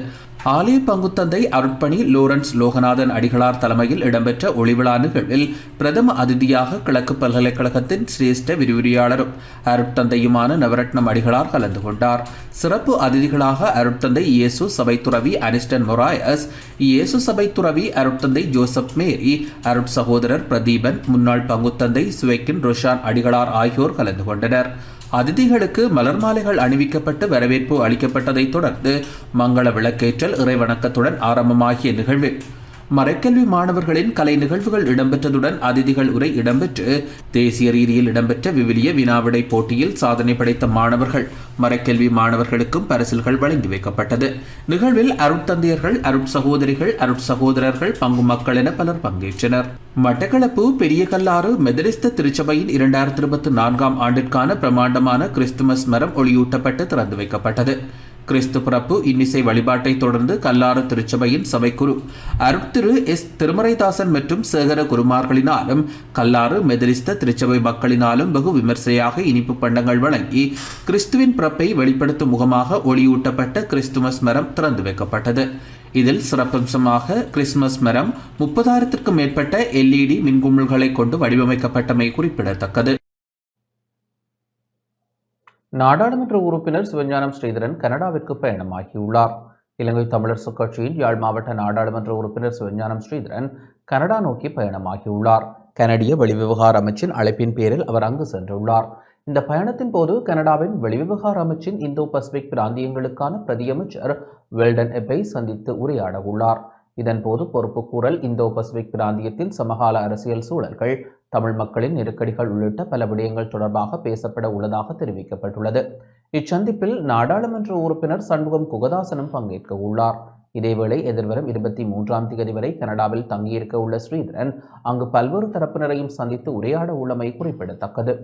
ஆலய பங்குத்தந்தை அருட்பணி லோரன்ஸ் லோகநாதன் அடிகளார் தலைமையில் இடம்பெற்ற ஒளிவிழா நிகழ்வில் பிரதம அதிதியாக கிழக்கு பல்கலைக்கழகத்தின் சிரேஷ்ட விரிவுரையாளரும் அருட்தந்தையுமான நவரட்னம் அடிகளார் கலந்து கொண்டார். சிறப்பு அதிதிகளாக அருட்தந்தை இயேசு சபைத்துறவி அனிஸ்டன் மொராயஸ், இயேசு சபைத்துறவி அருட்தந்தை ஜோசப் மேரி, அருட் சகோதரர் பிரதீபன், முன்னாள் பங்குத்தந்தை சுவைக்கின் ரோஷான் அடிகளார் ஆகியோர் கலந்து கொண்டனர். அதிதிகளுக்கு மலர் மாலைகள் அணிவிக்கப்பட்டு வரவேற்பு அளிக்கப்பட்டதைத் தொடர்ந்து மங்கள விளக்கேற்றல் இறைவணக்கத்துடன் ஆரம்பமாகிய நிகழ்வில் மறைக்கல்வி மாணவர்களின் கலை நிகழ்வுகள் இடம்பெற்றதுடன் அதிதிகள் உரை இடம்பெற்று தேசிய ரீதியில் இடம்பெற்ற விவிலிய வினாவிடை போட்டியில் சாதனை படைத்த மாணவர்கள் மறைக்கல்வி மாணவர்களுக்கும் பரிசில்கள் வழங்கி வைக்கப்பட்டது. நிகழ்வில் அருட்தந்தையர்கள், அருட் சகோதரிகள், அருட் சகோதரர்கள், பங்கு மக்கள் என பலர் பங்கேற்றனர். மட்டக்களப்பு பெரிய கல்லாறு மெதடிஸ்த திருச்சபையின் 2024 ஆண்டிற்கான பிரமாண்டமான கிறிஸ்துமஸ் மரம் ஒளியூட்டப்பட்டு திறந்து வைக்கப்பட்டது. கிறிஸ்து பிறப்பு இன்னிசை வழிபாட்டை தொடர்ந்து கல்லாறு திருச்சபையின் சபைக்குரு அருட்திரு எஸ் திருமறைதாசன் மற்றும் சேகர குருமார்களினாலும் கல்லாறு மெதடிஸ்த திருச்சபை மக்களினாலும் வெகு விமர்சையாக இனிப்பு பண்டங்கள் வழங்கி கிறிஸ்துவின் பிறப்பை வெளிப்படுத்தும் முகமாக ஒளியூட்டப்பட்ட கிறிஸ்துமஸ் மரம் திறந்து வைக்கப்பட்டது. இதில் சிறப்பம்சமாக கிறிஸ்துமஸ் மரம் 30,000க்கும் மேற்பட்ட LED மின்குமிழ்களை கொண்டு வடிவமைக்கப்பட்டமை குறிப்பிடத்தக்கது. நாடாளுமன்ற உறுப்பினர் சிவஞானம் ஸ்ரீதரன் கனடாவிற்கு பயணமாகியுள்ளார். இலங்கை தமிழரசு கட்சியின் யாழ் மாவட்ட நாடாளுமன்ற உறுப்பினர் சிவஞானம் ஸ்ரீதரன் கனடா நோக்கி பயணமாகியுள்ளார். கனடிய வெளிவிவகார அமைச்சின் அழைப்பின் பேரில் அவர் அங்கு சென்றுள்ளார். இந்த பயணத்தின் போது கனடாவின் வெளிவிவகார அமைச்சின் இந்தோ பசிபிக் பிராந்தியங்களுக்கான பிரதியமைச்சர் வெல்டன் எப்பை சந்தித்து உரையாட உள்ளார். இதன்போது பொறுப்புக்கூறல், இந்தோ பசிபிக் பிராந்தியத்தின் சமகால அரசியல் சூழல்கள், தமிழ் மக்களின் நெருக்கடிகள் உள்ளிட்ட பல விடயங்கள் தொடர்பாக பேசப்பட உள்ளதாக தெரிவிக்கப்பட்டுள்ளது. இச்சந்திப்பில் நாடாளுமன்ற உறுப்பினர் சண்முகம் குகதாசனும் பங்கேற்க உள்ளார். இதேவேளை எதிர்வரும் 23ஆம் தேதி வரை கனடாவில் தங்கியிருக்க உள்ள ஸ்ரீதரன் அங்கு பல்வேறு தரப்பினரையும் சந்தித்து உரையாட உள்ளமை குறிப்பிடத்தக்கது.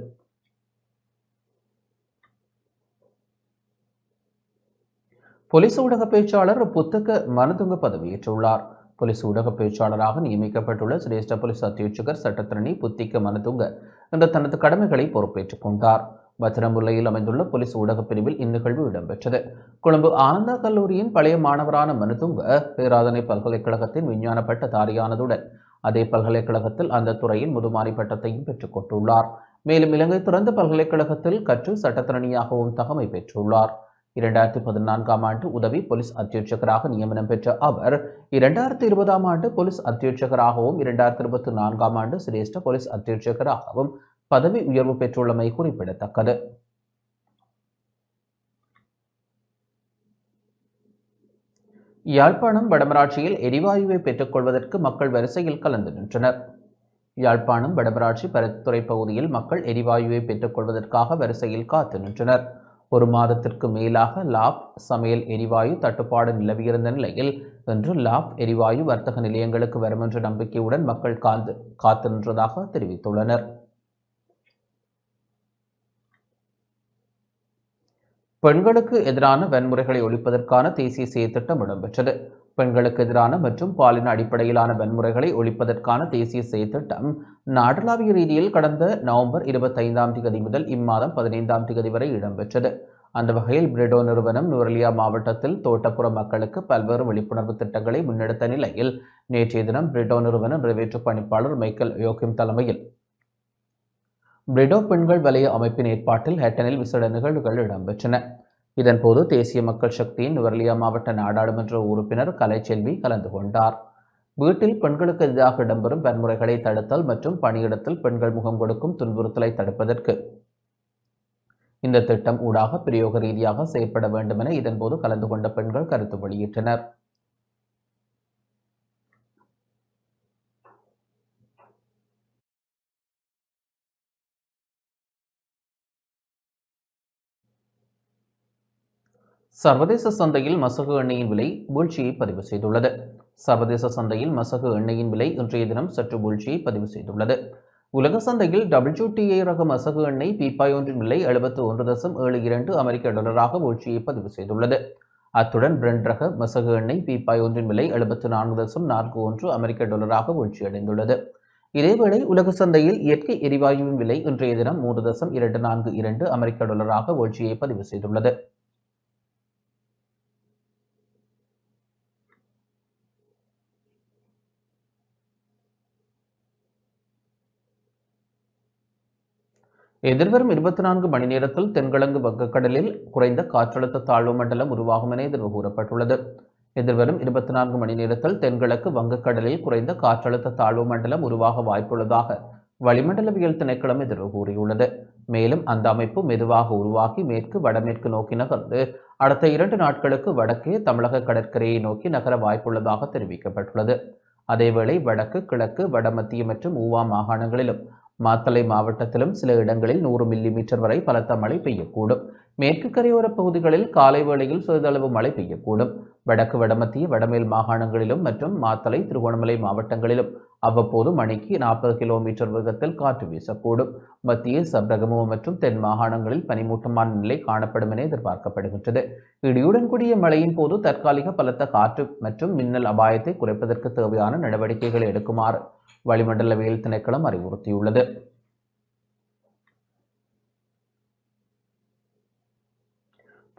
போலீஸ் ஊடக பேச்சாளர் புத்தக மனதுங்க பதவியேற்றுள்ளார். போலீஸ் ஊடக பேச்சாளராக நியமிக்கப்பட்டுள்ள சிரேஷ்ட போலீஸ் அத்தியட்சகர் சட்டத்திரணி புத்திக்க மனதுங்க என்ற தனது கடமைகளை பொறுப்பேற்றுக் கொண்டார். பத்திரமுல்லையில் அமைந்துள்ள போலீஸ் ஊடக பிரிவில் இந்நிகழ்வு இடம்பெற்றது. கொழும்பு ஆனந்தா கல்லூரியின் பழைய மாணவரான மனதுங்க பேராதனை பல்கலைக்கழகத்தின் விஞ்ஞான பட்டதாரியானதுடன் அதே பல்கலைக்கழகத்தில் அந்த துறையில் முதுமாறி பட்டத்தையும் பெற்றுக் கொண்டுள்ளார். மேலும் இலங்கை திறந்த பல்கலைக்கழகத்தில் கற்று சட்டத்திறனியாகவும் தகமை பெற்றுள்ளார். 2014ஆம் ஆண்டு உதவி போலீஸ் அத்தியட்சகராக நியமனம் பெற்ற அவர் 2020ஆம் ஆண்டு போலீஸ் அத்தியட்சகராகவும் 2024ஆம் ஆண்டு சிரேஷ்ட போலீஸ் அத்தியட்சகராகவும் பதவி உயர்வு பெற்றுள்ளமை குறிப்பிடத்தக்கது. யாழ்ப்பாணம் வடமராட்சியில் எரிவாயுவை பெற்றுக் கொள்வதற்கு மக்கள் வரிசையில் கலந்து நின்றனர். யாழ்ப்பாணம் வடமராட்சி பருத்தித்துறை பகுதியில் மக்கள் எரிவாயுவை பெற்றுக் கொள்வதற்காக வரிசையில் காத்து நின்றனர். ஒரு மாதத்திற்கு மேலாக லாப் சமையல் எரிவாயு தட்டுப்பாடு நிலவியிருந்த நிலையில் இன்று லாப் எரிவாயு வர்த்தக நிலையங்களுக்கு வரும் என்ற நம்பிக்கையுடன் மக்கள் காத்து நின்றதாக தெரிவித்துள்ளனர். பெண்களுக்கு எதிரான வன்முறைகளை ஒழிப்பதற்கான தேசிய செயற்திட்டம் இடம்பெற்றது. பெண்களுக்கு எதிரான மற்றும் பாலின அடிப்படையிலான வன்முறைகளை ஒழிப்பதற்கான தேசிய செயற்திட்டம் நாடளாவிய ரீதியில் கடந்த நவம்பர் 25ஆம் தேதி முதல் இம்மாதம் 15ஆம் தேதி வரை இடம்பெற்றது. அந்த வகையில் பிரிடோ நிறுவனம் நுவரெலியா மாவட்டத்தில் தோட்டப்புற மக்களுக்கு பல்வேறு விழிப்புணர்வு திட்டங்களை முன்னெடுத்த நிலையில் நேற்றைய தினம் பிரிடோ நிறுவன நிறைவேற்று பணிப்பாளர் மைக்கேல் யோகிம் தலைமையில் பிரிடோ பெண்கள் வலய அமைப்பின் ஏற்பாட்டில் ஹேட்டனில் விசேட நிகழ்வுகள் இடம்பெற்றன. இதன்போது தேசிய மக்கள் சக்தியின் நுவரெலியா மாவட்ட நாடாளுமன்ற உறுப்பினர் கலைச்செல்வி கலந்து கொண்டார். வீட்டில் பெண்களுக்கு எதிராக இடம்பெறும் வன்முறைகளை தடுத்தல் மற்றும் பணியிடத்தில் பெண்கள் முகம் கொடுக்கும் துன்புறுத்தலை தடுப்பதற்கு இந்த திட்டம் ஊடாக பிரயோக ரீதியாக செயற்பட வேண்டும் என இதன்போது கலந்து கொண்ட பெண்கள் கருத்து வெளியிட்டனர். சர்வதேச சந்தையில் மசகு எண்ணெயின் விலை வீழ்ச்சியை பதிவு செய்துள்ளது. சர்வதேச சந்தையில் மசகு எண்ணெயின் விலை இன்றைய தினம் சற்று வீழ்ச்சியை பதிவு செய்துள்ளது. உலக சந்தையில் WTI ரக மசகு எண்ணெய் பீப்பாய் ஒன்றின் விலை 71.72 அமெரிக்க டாலராக வீழ்ச்சியை பதிவு செய்துள்ளது. அத்துடன் பிரெண்ட் ரக மசகு எண்ணெய் பீப்பாய் ஒன்றின் விலை 74.41 அமெரிக்க டாலராக வீழ்ச்சியடைந்துள்ளது. இதேவேளை உலக சந்தையில் இயற்கை எரிவாயுவின் விலை இன்றைய தினம் 3.242 அமெரிக்க டாலராக வீழ்ச்சியை பதிவு செய்துள்ளது. எதிர்வரும் 24 மணி நேரத்தில் தென்கிழக்கு வங்கக்கடலில் குறைந்த காற்றழுத்த தாழ்வு மண்டலம் உருவாகும் என எதிர்வு கூறப்பட்டுள்ளது. எதிர்வரும் 24 மணி நேரத்தில் தென்கிழக்கு வங்கக்கடலில் குறைந்த காற்றழுத்த தாழ்வு மண்டலம் உருவாக வாய்ப்புள்ளதாக வளிமண்டலவியல் திணைக்களம் எதிர்வு கூறியுள்ளது. மேலும் அந்த அமைப்பு மெதுவாக உருவாகி மேற்கு வடமேற்கு நோக்கி நகர்ந்து அடுத்த 2 நாட்களுக்கு வடக்கே தமிழக கடற்கரையை நோக்கி நகர வாய்ப்புள்ளதாக தெரிவிக்கப்பட்டுள்ளது. அதேவேளை வடக்கு, கிழக்கு, வடமத்திய மற்றும் ஊவா மாகாணங்களிலும் மாத்தளை மாவட்டத்திலும் சில இடங்களில் 100 மில்லிமீட்டர் வரை பலத்த மழை பெய்யக்கூடும். மேற்கு கரையோர பகுதிகளில் காலை வேளையில் சிறிதளவு மழை பெய்யக்கூடும். வடக்கு, வடமத்திய, வடமேல் மாகாணங்களிலும் மற்றும் மாத்தளை, திருகோணமலை மாவட்டங்களிலும் அவ்வப்போது மணிக்கு 40 கிலோமீட்டர் வேகத்தில் காற்று வீசக்கூடும். மத்திய, சப்ரகமுவ மற்றும் தென் மாகாணங்களில் பனிமூட்டமான நிலை காணப்படும் என எதிர்பார்க்கப்படுகின்றது. இடியுடன் கூடிய மழையின் போது தற்காலிக பலத்த காற்று மற்றும் மின்னல் அபாயத்தை குறைப்பதற்கு தேவையான நடவடிக்கைகளை எடுக்குமாறு வளிமண்டலவியல் திணைக்களம் அறிவுறுத்தியுள்ளது.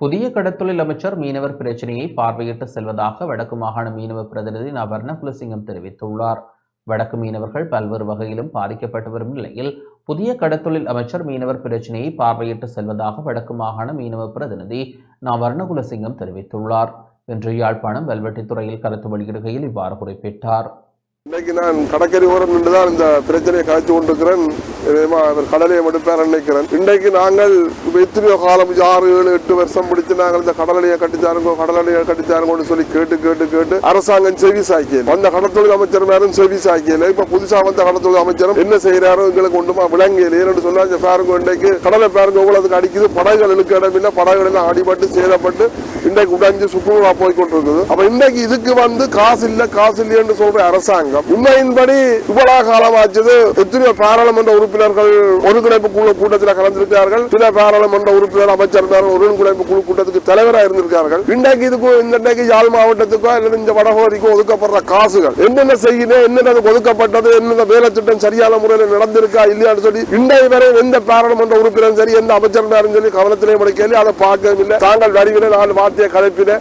புதிய கடத்தொழில் அமைச்சர் மீனவர் பிரச்சினையை பார்வையிட்டு செல்வதாக வடக்கு மாகாண மீனவ பிரதிநிதி நவர்ண குலசிங்கம் தெரிவித்துள்ளார். வடக்கு மீனவர்கள் பல்வேறு வகையிலும் பாதிக்கப்பட்டு வரும் நிலையில் புதிய கடத்தொழில் அமைச்சர் மீனவர் பிரச்சினையை பார்வையிட்டு செல்வதாக வடக்கு மாகாண மீனவ பிரதிநிதி நவர்ண குலசிங்கம் தெரிவித்துள்ளார். இன்று யாழ்ப்பாணம் வெல்வெட்டித்துறையில் கருத்து வெளியிடுகையில் இவ்வாறு குறிப்பிட்டார். இன்னைக்கு நான் கடற்கரை ஓரம் நின்றுதான் இந்த பிரச்சனையை கழித்து கொண்டிருக்கிறேன். கடலையை மடுப்பேன் நினைக்கிறேன். இன்றைக்கு நாங்கள் எத்தனையோ காலம் 6, 7, 8 வருஷம் பிடிச்சு நாங்கள் இந்த கடலையை கட்டிச்சாருங்கன்னு சொல்லி கேட்டு அரசாங்கம் செவி சாய்க்கல. அந்த கடத்தொழில் அமைச்சர் மேலும் செவி சாய்க்கல. இப்ப புதுசா வந்த கடத்தொழில் அமைச்சரும் என்ன செய்யறாரோ எங்களுக்கு ஒன்றுமா விளங்கல. ஏன்னு சொன்னா பாருங்க, இன்றைக்கு கடலை பாருங்க உங்களுக்கு அடிக்குது. படகுகள் இழுக்க இடம் இல்லை. படகுகள் எல்லாம் அடிபட்டு சேதப்பட்டு இன்றைக்கு உடைஞ்சு சுக்குநூறா போய் கொண்டிருக்குது. அப்ப இன்றைக்கு இதுக்கு காசு இல்லைன்னு சொல்ற அரசாங்கம் உண்மையின்படி இவ்வளவு காலமாச்சது. எத்தனையோ பாராளுமன்ற உறுப்பினர்கள் ஒருங்கிணைப்பு குழு கூட்டத்தில் கலந்திருக்கிறார்கள். சில பாராளுமன்ற உறுப்பினர் அமைச்சர் ஒருங்கிணைப்பு குழு கூட்டத்துக்கு தலைவராக இருந்திருக்கிறார்கள். இன்றைக்கு இன்றைக்கு யாழ் மாவட்டத்துக்கோ அல்லது இந்த வடகோரிக்கோ ஒதுக்கப்படுற காசுகள் என்னென்ன செய்யணும், என்னென்ன ஒதுக்கப்பட்டது, என்னென்ன வேலை திட்டம் சரியான முறையில் நடந்திருக்கா இல்லையான்னு சொல்லி இன்றைய வரை எந்த பாராளுமன்ற உறுப்பினர் சரி எந்த அமைச்சர் சொல்லி கவனத்திலே முடிக்கல. அதை பார்க்கவும் இல்லை. தாங்கள் வரிவில 4 வார்த்தையை கலைப்பின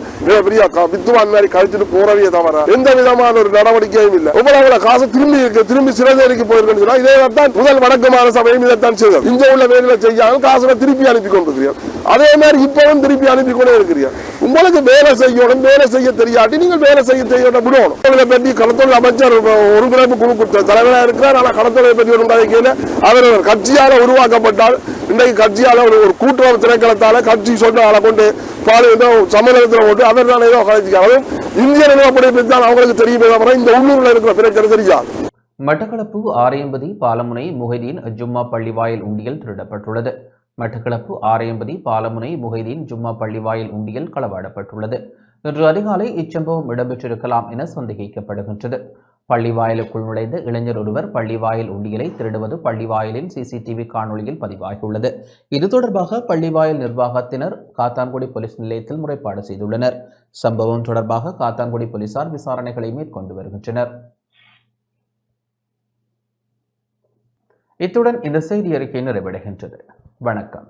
பெரிய வித்துவான் மாதிரி கழிச்சுட்டு போறவே தவிர எந்த விதமான ஒரு நடவடிக்கையும் இல்லை. காசு திரும்பி சிறதேரிக்கு போயிருக்கேன். இதேதான் முதல் வடக்கு மாநில சபையும் இதைத்தான் செய்தது. இங்க உள்ள வேலையில செய்யாமல் காசுகளை திருப்பி அனுப்பி கொண்டிருக்கிறீர்கள். அதே மாதிரி இப்பவும் திருப்பி அனுப்பி கொண்டே இருக்கிறீர்கள். உங்களுக்கு வேலை செய்யணும். வேலை செய்ய தெரியாட்டி நீங்கள் வேலை செய்ய விடணும். பற்றி கடத்தொழில் அமைச்சர் ஒருங்கிணைப்பு குழு தலைவராக இருக்கிறார். ஆனால் கடத்தொழிலை பற்றி ஒரு அவர் கட்சியால உருவாக்கப்பட்டால் இன்றைக்கு கட்சியால ஒரு கூட்டுறவு திணைக்களத்தால கட்சி சொன்ன ஆளை கொண்டு சமூகத்தில் போட்டு அவர் தான் ஏதோ கலைச்சிக்காரு. இந்திய நிலப்படை பற்றி அவங்களுக்கு தெரியும். இந்த உள்ளூர்ல இருக்கிற பிரச்சனை தெரியாது. மட்டக்களப்பு ஆரையம்பதி பாலமுனை முஹைதீன் ஜும்மா பள்ளிவாயல் உண்டியல் திருடப்பட்டுள்ளது. மட்டக்களப்பு ஆரையம்பதி பாலமுனை முஹைதீன் ஜும்மா பள்ளிவாயல் உண்டியல் களவாடப்பட்டுள்ளது. இன்று அதிகாலை இச்சம்பவம் இடம்பெற்றிருக்கலாம் என சந்தேகிக்கப்படுகின்றது. பள்ளிவாயலுக்குள் நுழைந்த இளைஞர் ஒருவர் பள்ளிவாயல் உண்டியலை திருடுவது பள்ளிவாயலின் சிசிடிவி காணொலியில் பதிவாகியுள்ளது. இது தொடர்பாக பள்ளிவாயல் நிர்வாகத்தினர் காத்தான்குடி போலீஸ் நிலையத்தில் முறைப்பாடு செய்துள்ளனர். சம்பவம் தொடர்பாக காத்தான்குடி போலீசார் விசாரணைகளை மேற்கொண்டு வருகின்றனர். இத்துடன் இந்த செய்தி அறிக்கை நிறைவடைகின்றது. வணக்கம்.